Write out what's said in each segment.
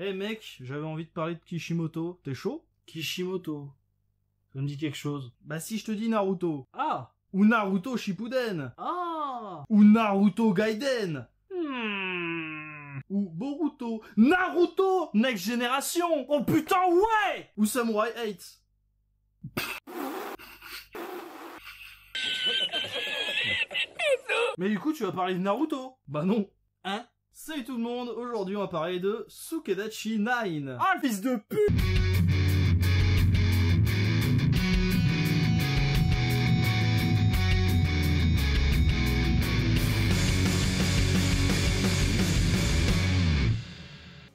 Eh mec, j'avais envie de parler de Kishimoto, t'es chaud? Kishimoto. Ça me dit quelque chose. Bah si je te dis Naruto. Ah. Ou Naruto Shippuden. Ah. Ou Naruto Gaiden. Ou Boruto. Naruto Next Generation. Oh putain ouais. Ou Samurai 8. Mais du coup tu vas parler de Naruto. Bah non. Hein? Salut tout le monde, aujourd'hui on va parler de Sukedachi 9. Ah le fils de pute.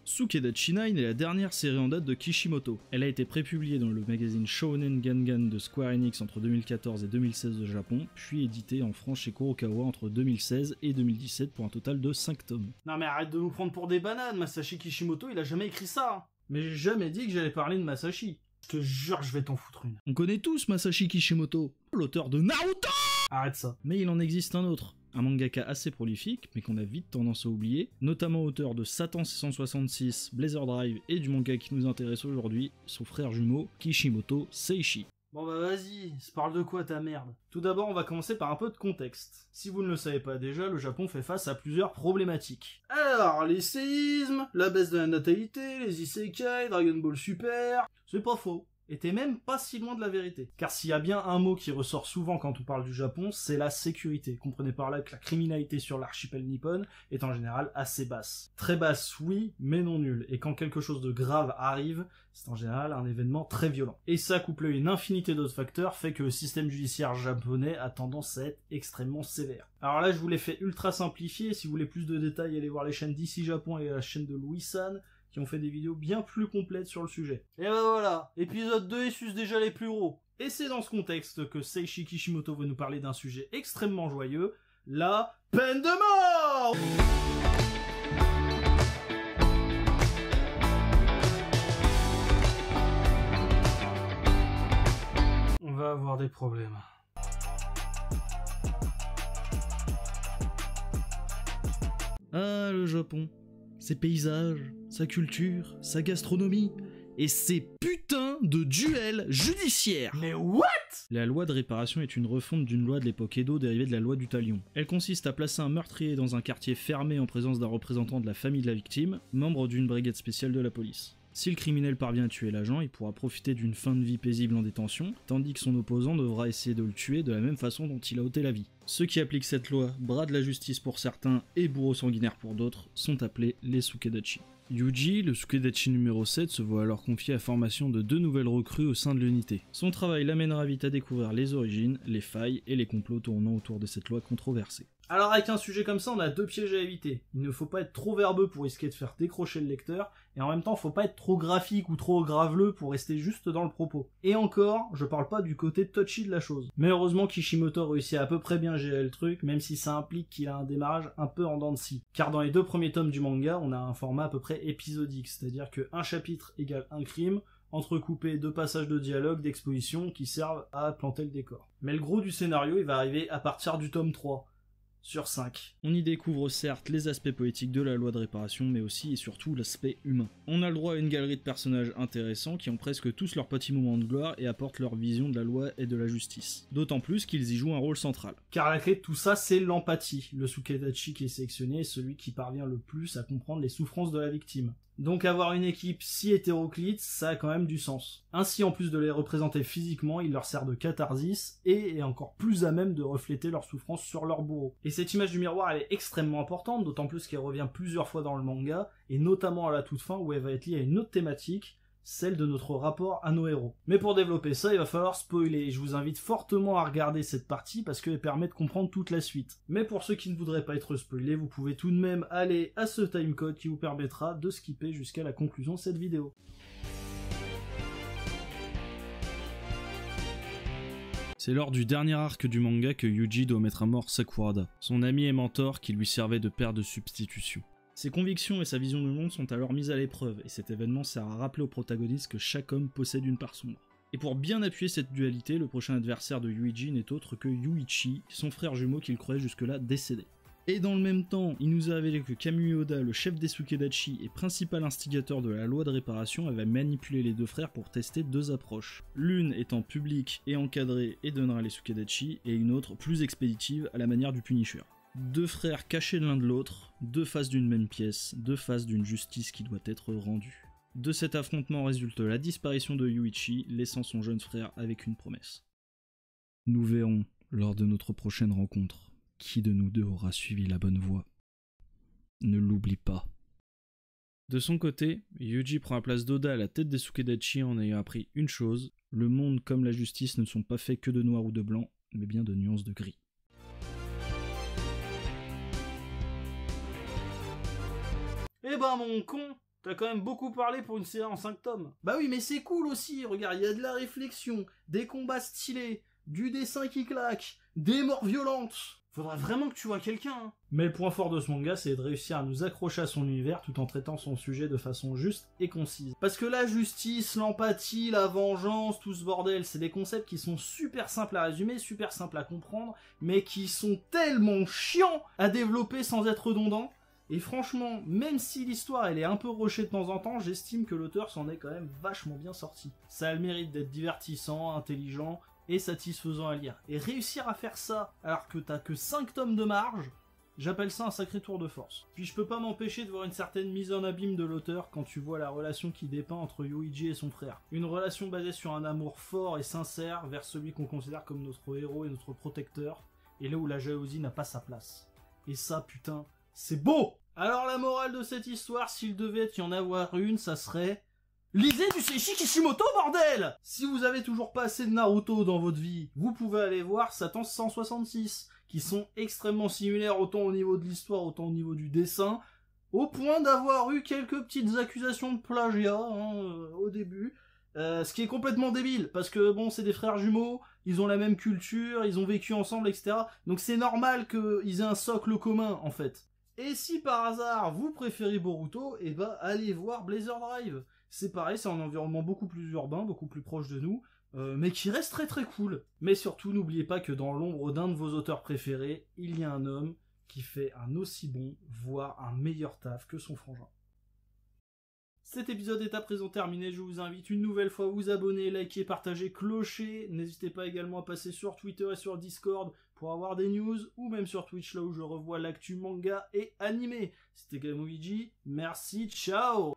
Sukedachi 9 est la dernière série en date de Kishimoto. Elle a été prépubliée dans le magazine Shounen Gangan de Square Enix entre 2014 et 2016 au Japon, puis éditée en France chez Kurokawa entre 2016 et 2017 pour un total de 5 tomes. Non mais arrête de nous prendre pour des bananes, Masashi Kishimoto il a jamais écrit ça. Mais j'ai jamais dit que j'allais parler de Masashi. Je te jure je vais t'en foutre une. On connaît tous Masashi Kishimoto, l'auteur de Naruto. Arrête ça. Mais il en existe un autre. Un mangaka assez prolifique, mais qu'on a vite tendance à oublier, notamment auteur de Satan 666, Blazer Drive et du manga qui nous intéresse aujourd'hui, son frère jumeau, Kishimoto Seishi. Bon bah vas-y, se parle de quoi ta merde? Tout d'abord on va commencer par un peu de contexte. Si vous ne le savez pas déjà, le Japon fait face à plusieurs problématiques. Alors, les séismes, la baisse de la natalité, les isekai, Dragon Ball Super... C'est pas faux. Et t'es même pas si loin de la vérité. Car s'il y a bien un mot qui ressort souvent quand on parle du Japon, c'est la sécurité. Comprenez par là que la criminalité sur l'archipel nippon est en général assez basse. Très basse, oui, mais non nulle. Et quand quelque chose de grave arrive, c'est en général un événement très violent. Et ça, couplé à une infinité d'autres facteurs, fait que le système judiciaire japonais a tendance à être extrêmement sévère. Alors là, je vous l'ai fait ultra simplifié. Si vous voulez plus de détails, allez voir les chaînes d'ici Japon et la chaîne de Louis-san, qui ont fait des vidéos bien plus complètes sur le sujet. Et ben voilà, épisode 2 il suce déjà les plus gros. Et c'est dans ce contexte que Seishi Kishimoto veut nous parler d'un sujet extrêmement joyeux, la peine de mort. On va avoir des problèmes. Ah, le Japon. Ses paysages, sa culture, sa gastronomie, et ses putains de duels judiciaires. Mais what? La loi de réparation est une refonte d'une loi de l'époque Edo dérivée de la loi du talion. Elle consiste à placer un meurtrier dans un quartier fermé en présence d'un représentant de la famille de la victime, membre d'une brigade spéciale de la police. Si le criminel parvient à tuer l'agent, il pourra profiter d'une fin de vie paisible en détention, tandis que son opposant devra essayer de le tuer de la même façon dont il a ôté la vie. Ceux qui appliquent cette loi, bradent la justice pour certains et bourreaux sanguinaires pour d'autres, sont appelés les Sukedachi. Yuji, le Sukedachi numéro 7, se voit alors confier à formation de 2 nouvelles recrues au sein de l'unité. Son travail l'amènera vite à découvrir les origines, les failles et les complots tournant autour de cette loi controversée. Alors avec un sujet comme ça, on a 2 pièges à éviter. Il ne faut pas être trop verbeux pour risquer de faire décrocher le lecteur, et en même temps, faut pas être trop graphique ou trop graveleux pour rester juste dans le propos. Et encore, je parle pas du côté touchy de la chose. Mais heureusement, Kishimoto réussit à peu près bien gérer le truc, même si ça implique qu'il a un démarrage un peu en dents de scie. Car dans les 2 premiers tomes du manga, on a un format à peu près épisodique, c'est-à-dire que un chapitre égale un crime, entrecoupé de passages de dialogue, d'exposition qui servent à planter le décor. Mais le gros du scénario, il va arriver à partir du tome 3. Sur 5. On y découvre certes les aspects poétiques de la loi de réparation, mais aussi et surtout l'aspect humain. On a le droit à une galerie de personnages intéressants qui ont presque tous leur petit moment de gloire et apportent leur vision de la loi et de la justice. D'autant plus qu'ils y jouent un rôle central. Car la clé de tout ça, c'est l'empathie. Le Sukedachi qui est sélectionné est celui qui parvient le plus à comprendre les souffrances de la victime. Donc avoir une équipe si hétéroclite, ça a quand même du sens. Ainsi, en plus de les représenter physiquement, il leur sert de catharsis et est encore plus à même de refléter leurs souffrances sur leur bourreau. Et cette image du miroir, elle est extrêmement importante, d'autant plus qu'elle revient plusieurs fois dans le manga, et notamment à la toute fin où elle va être liée à une autre thématique, celle de notre rapport à nos héros. Mais pour développer ça, il va falloir spoiler, et je vous invite fortement à regarder cette partie parce qu'elle permet de comprendre toute la suite. Mais pour ceux qui ne voudraient pas être spoilés, vous pouvez tout de même aller à ce timecode qui vous permettra de skipper jusqu'à la conclusion de cette vidéo. C'est lors du dernier arc du manga que Yuji doit mettre à mort Sakurada, son ami et mentor qui lui servait de père de substitution. Ses convictions et sa vision du monde sont alors mises à l'épreuve, et cet événement sert à rappeler au protagoniste que chaque homme possède une part sombre. Et pour bien appuyer cette dualité, le prochain adversaire de Yuji n'est autre que Yuichi, son frère jumeau qu'il croyait jusque-là décédé. Et dans le même temps, il nous a révélé que Kamui Oda, le chef des Sukedachi et principal instigateur de la loi de réparation, avait manipulé les deux frères pour tester deux approches. L'une étant publique et encadrée et donnera les Sukedachi, et une autre plus expéditive à la manière du Punisher. Deux frères cachés l'un de l'autre, deux faces d'une même pièce, deux faces d'une justice qui doit être rendue. De cet affrontement résulte la disparition de Yuichi, laissant son jeune frère avec une promesse. Nous verrons, lors de notre prochaine rencontre, qui de nous deux aura suivi la bonne voie. Ne l'oublie pas. De son côté, Yuji prend la place d'Oda à la tête des Sukedachi en ayant appris une chose, le monde comme la justice ne sont pas faits que de noir ou de blanc, mais bien de nuances de gris. Eh ben mon con, t'as quand même beaucoup parlé pour une série en 5 tomes. Bah oui, mais c'est cool aussi, regarde, il y a de la réflexion, des combats stylés, du dessin qui claque, des morts violentes. Faudrait vraiment que tu vois quelqu'un. Hein. Mais le point fort de ce manga, c'est de réussir à nous accrocher à son univers tout en traitant son sujet de façon juste et concise. Parce que la justice, l'empathie, la vengeance, tout ce bordel, c'est des concepts qui sont super simples à résumer, super simples à comprendre, mais qui sont tellement chiants à développer sans être redondants. Et franchement, même si l'histoire elle est un peu rushée de temps en temps, j'estime que l'auteur s'en est quand même vachement bien sorti. Ça a le mérite d'être divertissant, intelligent et satisfaisant à lire. Et réussir à faire ça alors que t'as que 5 tomes de marge, j'appelle ça un sacré tour de force. Puis je peux pas m'empêcher de voir une certaine mise en abîme de l'auteur quand tu vois la relation qui dépeint entre Yuji et son frère. Une relation basée sur un amour fort et sincère vers celui qu'on considère comme notre héros et notre protecteur, et là où la jalousie n'a pas sa place. Et ça, putain, c'est beau! Alors la morale de cette histoire, s'il devait y en avoir une, ça serait... Lisez du Seishi Kishimoto, bordel! Si vous avez toujours pas assez de Naruto dans votre vie, vous pouvez aller voir Satan 166, qui sont extrêmement similaires autant au niveau de l'histoire, autant au niveau du dessin, au point d'avoir eu quelques petites accusations de plagiat au début. Ce qui est complètement débile, parce que bon, c'est des frères jumeaux, ils ont la même culture, ils ont vécu ensemble, etc. Donc c'est normal qu'ils aient un socle commun, en fait. Et si par hasard vous préférez Boruto, et bah allez voir Blazer Drive. C'est pareil, c'est un environnement beaucoup plus urbain, beaucoup plus proche de nous, mais qui reste très très cool. Mais surtout, n'oubliez pas que dans l'ombre d'un de vos auteurs préférés, il y a un homme qui fait un aussi bon, voire un meilleur taf que son frangin. Cet épisode est à présent terminé, je vous invite une nouvelle fois à vous abonner, liker, partager, clocher. N'hésitez pas également à passer sur Twitter et sur Discord pour avoir des news, ou même sur Twitch là où je revois l'actu manga et animé. C'était Gamoiji, merci, ciao!